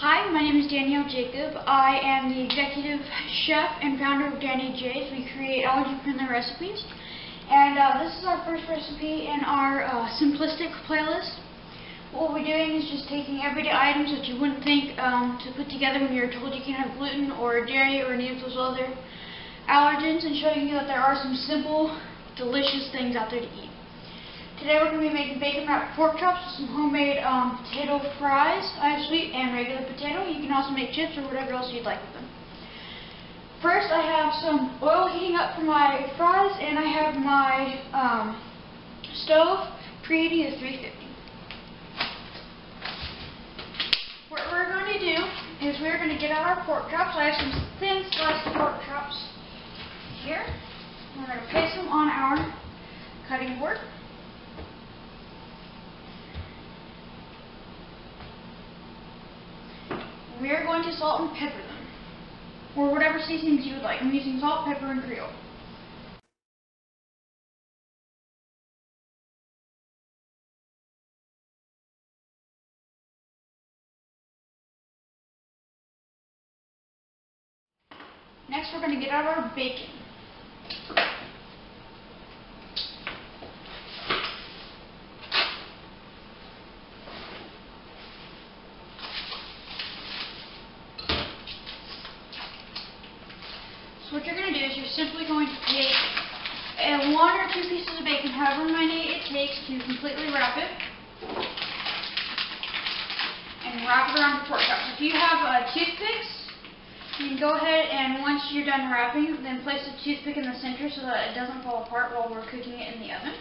Hi, my name is Danielle Jacob. I am the executive chef and founder of Danny J's. We create allergy-friendly recipes. And this is our first recipe in our simplistic playlist. What we're doing is just taking everyday items that you wouldn't think to put together when you're told you can't have gluten or dairy or any of those other allergens, and showing you that there are some simple, delicious things out there to eat. Today we're going to be making bacon wrapped pork chops with some homemade potato fries. I have sweet and regular potato. You can also make chips or whatever else you'd like with them. First, I have some oil heating up for my fries, and I have my stove preheating to 350. What we're going to do is we're going to get out our pork chops. I have some thin sliced pork chops here. We're going to place them on our cutting board. We are going to salt and pepper them, or whatever seasonings you would like. I'm using salt, pepper, and Creole. Next, we're going to get out our bacon. So what you're going to do is you're simply going to take one or two pieces of bacon, however many it takes to completely wrap it, and wrap it around the pork chops. If you have toothpicks, you can go ahead and once you're done wrapping, then place the toothpick in the center so that it doesn't fall apart while we're cooking it in the oven.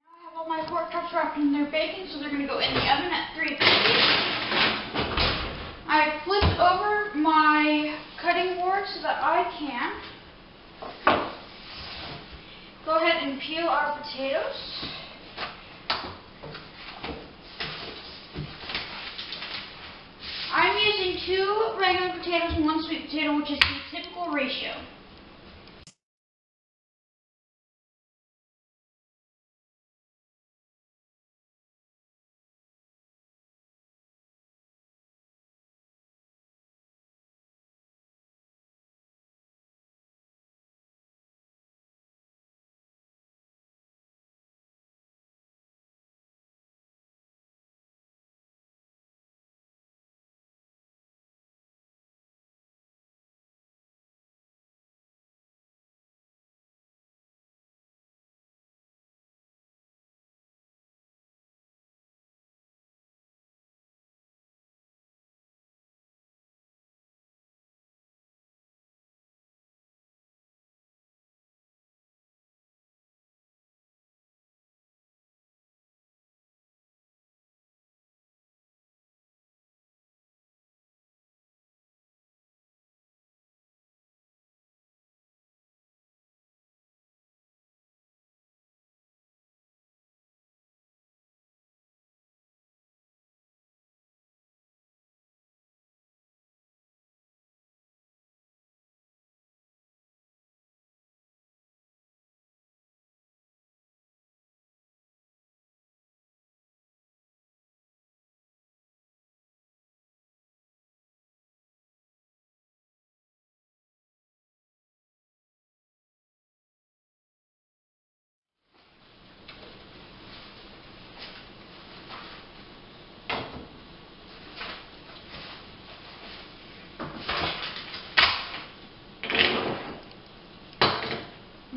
I have all my pork chops wrapped in their bacon, so they're going to go in the oven at 350. I flipped over my cutting board so that I can go ahead and peel our potatoes. I'm using 2 regular potatoes and 1 sweet potato, which is the typical ratio.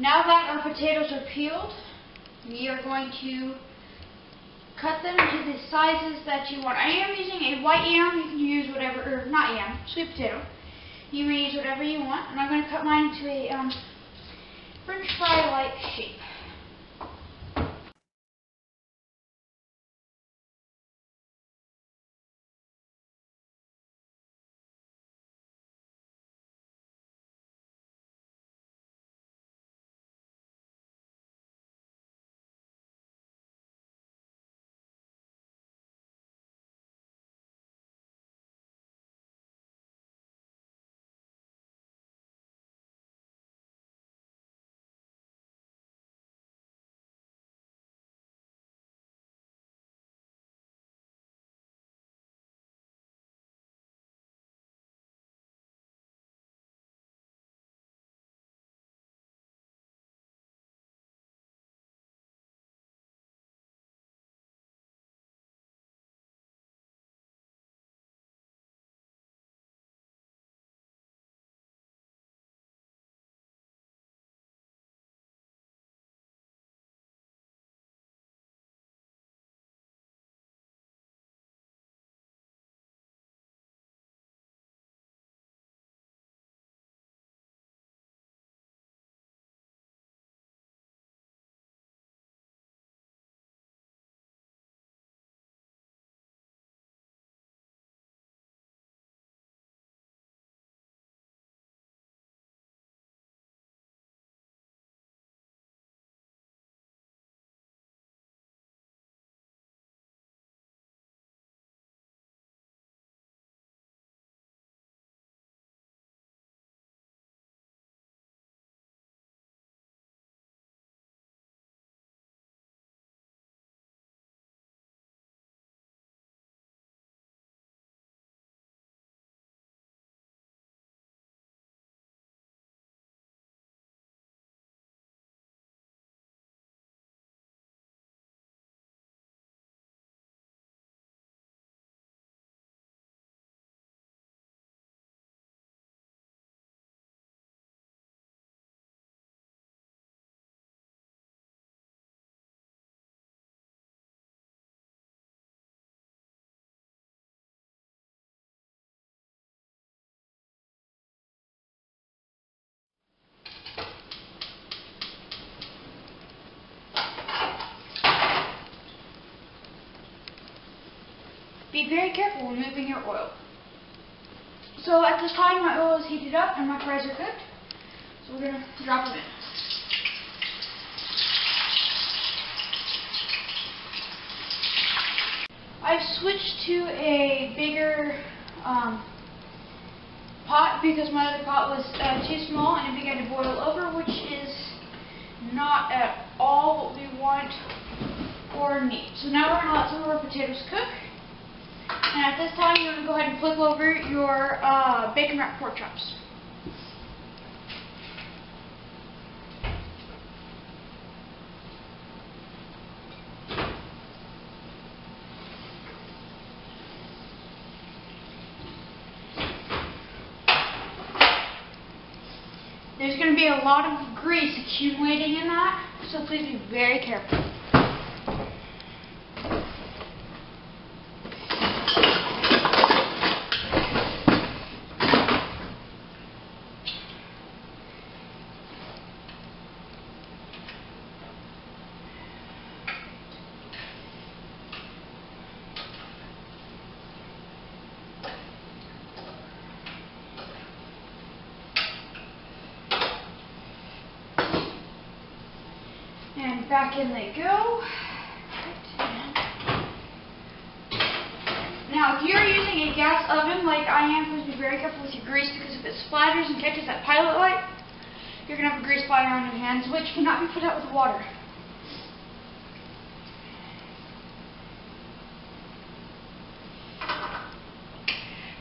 Now that our potatoes are peeled, we are going to cut them into the sizes that you want. I am using a white yam. You can use whatever, or not yam, sweet potato. You may use whatever you want. And I'm going to cut mine into a French fry-like shape. Be very careful when moving your oil. So at this time my oil is heated up and my fries are cooked. So we're going to drop them in. I've switched to a bigger pot because my other pot was too small and it began to boil over, which is not at all what we want or need. So now we're going to let some of our potatoes cook. And at this time, you're going to go ahead and flip over your bacon wrapped pork chops. There's going to be a lot of grease accumulating in that, so please be very careful. And back in they go. Now, if you're using a gas oven like I am, please be very careful with your grease, because if it splatters and catches that pilot light, you're going to have a grease splatter on your hands, which cannot be put out with water.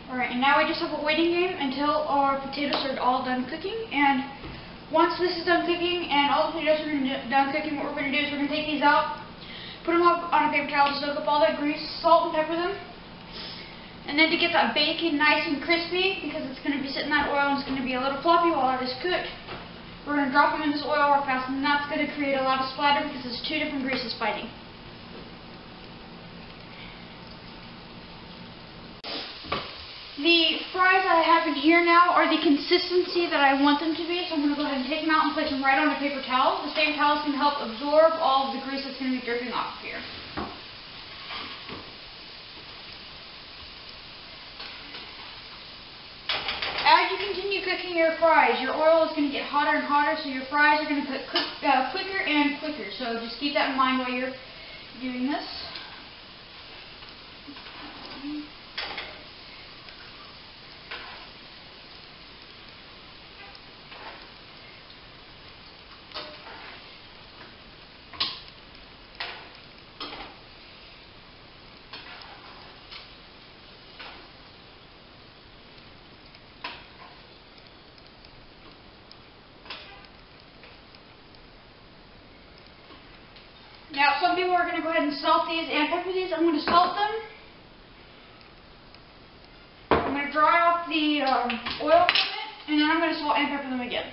Alright, and now we just have a waiting game until our potatoes are all done cooking. And once this is done cooking and all the potatoes are done cooking, what we're going to do is we're going to take these out, put them up on a paper towel to soak up all that grease, salt and pepper them. And then to get that bacon nice and crispy, because it's going to be sitting in that oil and it's going to be a little floppy while it is cooked, We're going to drop them in this oil real fast, and that's going to create a lot of splatter because it's two different greases fighting. The fries I have in here now are the consistency that I want them to be, so I'm going to go ahead and take them out and place them right on a paper towel. The same towel is going to help absorb all of the grease that's going to be dripping off here. As you continue cooking your fries, your oil is going to get hotter and hotter, so your fries are going to cook quicker and quicker. So just keep that in mind while you're doing this. Now, some people are going to go ahead and salt these and pepper these. I'm going to salt them. I'm going to dry off the oil from it, and then I'm going to salt and pepper them again.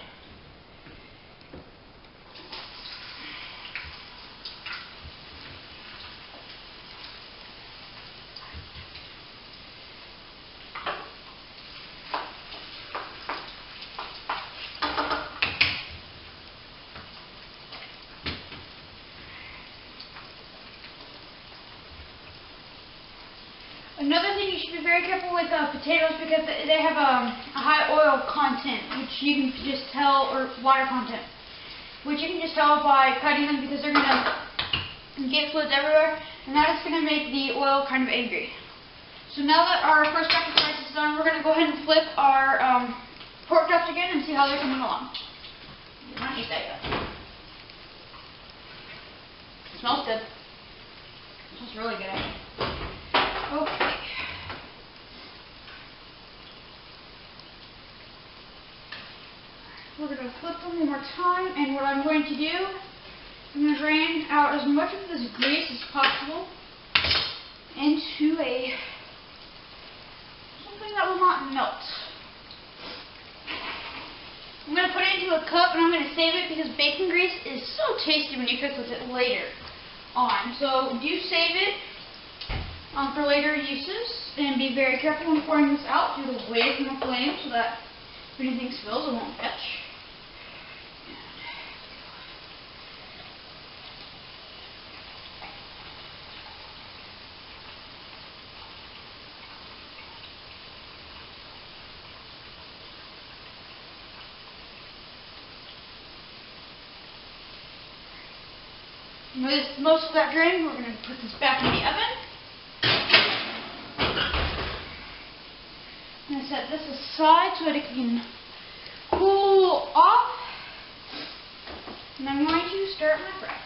Another thing, you should be very careful with potatoes because they have a high oil content, which you can just tell, or water content, which you can just tell by cutting them because they're going to get fluids everywhere, and that is going to make the oil kind of angry. So now that our first batch of fries is done, we're going to go ahead and flip our pork chops again and see how they're coming along. I did not eat that yet. It smells good. It smells really good, actually. Okay. We're going to flip them one more time, and what I'm going to do, I'm going to drain out as much of this grease as possible into something that will not melt. I'm going to put it into a cup, and I'm going to save it because bacon grease is so tasty when you cook with it later on. So do save it for later uses, and be very careful when pouring this out. Do it away from the flame so that if anything spills, it won't catch. With most of that drained, we're going to put this back in the oven. I'm going to set this aside so that it can cool off. And I'm going to start my fries.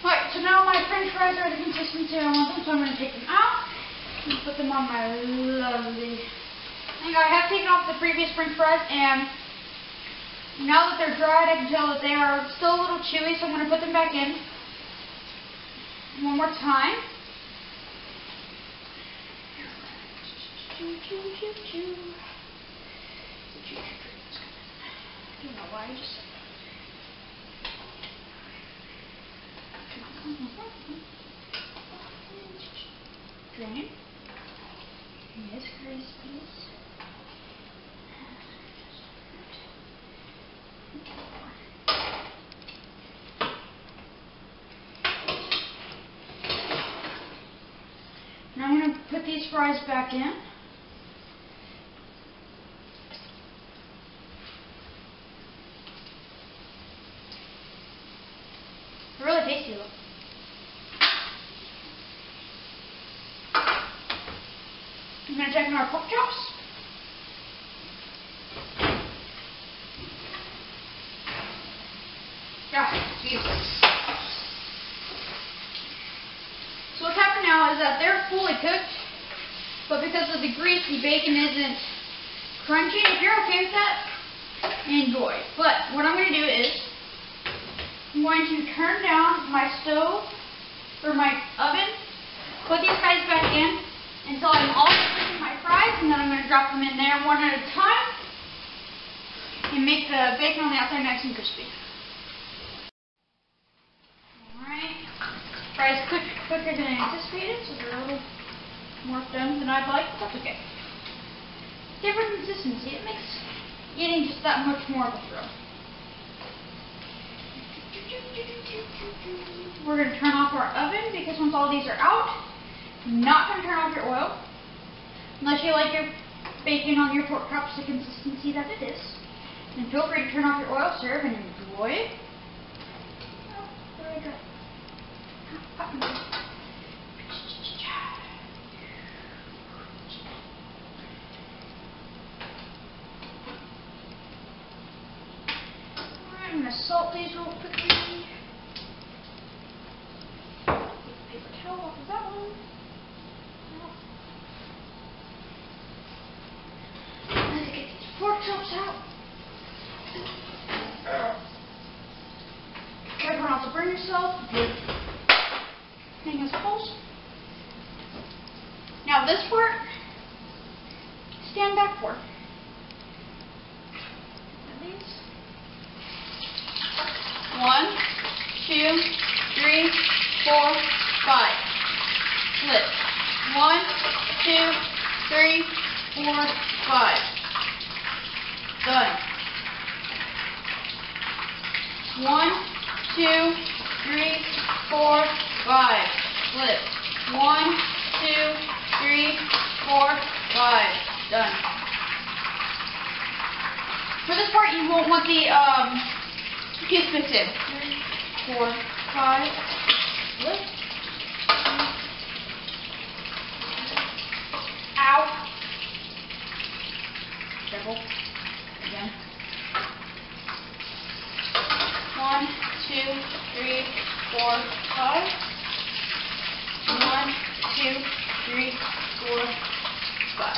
Alright, so now my french fries are the consistency I want them, so I'm going to take them out and put them on my lovely... I have taken off the previous french fries, and now that they're dried, I can tell that they are still a little chewy, so I'm going to put them back in one more time. I don't know why I just said that. Drain. Yes, grease, please. Now I'm going to put these fries back in. They're really tasty though. I'm going to check in our pork chops. Yeah, beautiful. So what's happened now is that they're fully cooked, but because of the grease, the bacon isn't crunchy. If you're okay with that, enjoy. But what I'm going to do is, I'm going to turn down my stove, or my oven, put these guys back in, until I'm all cooking my fries. fries, and then I'm going to drop them in there one at a time and make the bacon on the outside nice and crispy. Alright, fries cooked quicker than anticipated, so they're a little more done than I'd like, but that's okay. Different consistency, it makes eating just that much more of a thrill. We're going to turn off our oven because once all these are out, I'm not going to turn off your oil. Unless you like your bacon on your pork chops the consistency that it is. And feel free to turn off your oil, serve, and enjoy. Oh, where did I go? Alright, I'm going to salt these real quickly. Paper towel off of that one. Let's get these pork chops out. Careful not to burn yourself. Thing is close. Now this part, stand back for. These. 1, 2, 3, 4, 5. Flip. 1, 2, 3, 4, 5. Done. 1, 2, 3, 4, 5. Flip. 1, 2, 3, 4, 5. Done. For this part, you won't want the cubes mixed in. 3, 4, 5. Flip. Ow. Careful. Again. 1, 2, 3, 4, 5. 1, 2, 3, 4, 5.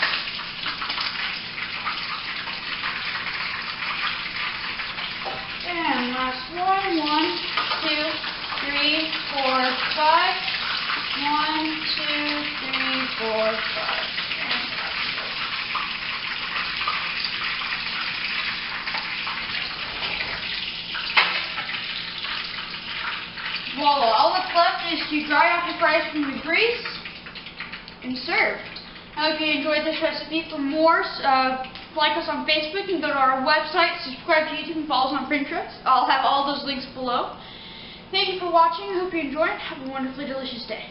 And last one. 1, 2, 3, 4, 5. 1, 2, 3, 4, 5. Voila, all that's left is to dry off the fries from the grease and serve. I hope you enjoyed this recipe. For more, like us on Facebook and go to our website, subscribe to YouTube and follow us on Pinterest. I'll have all those links below. Thank you for watching. I hope you enjoyed. Have a wonderfully delicious day.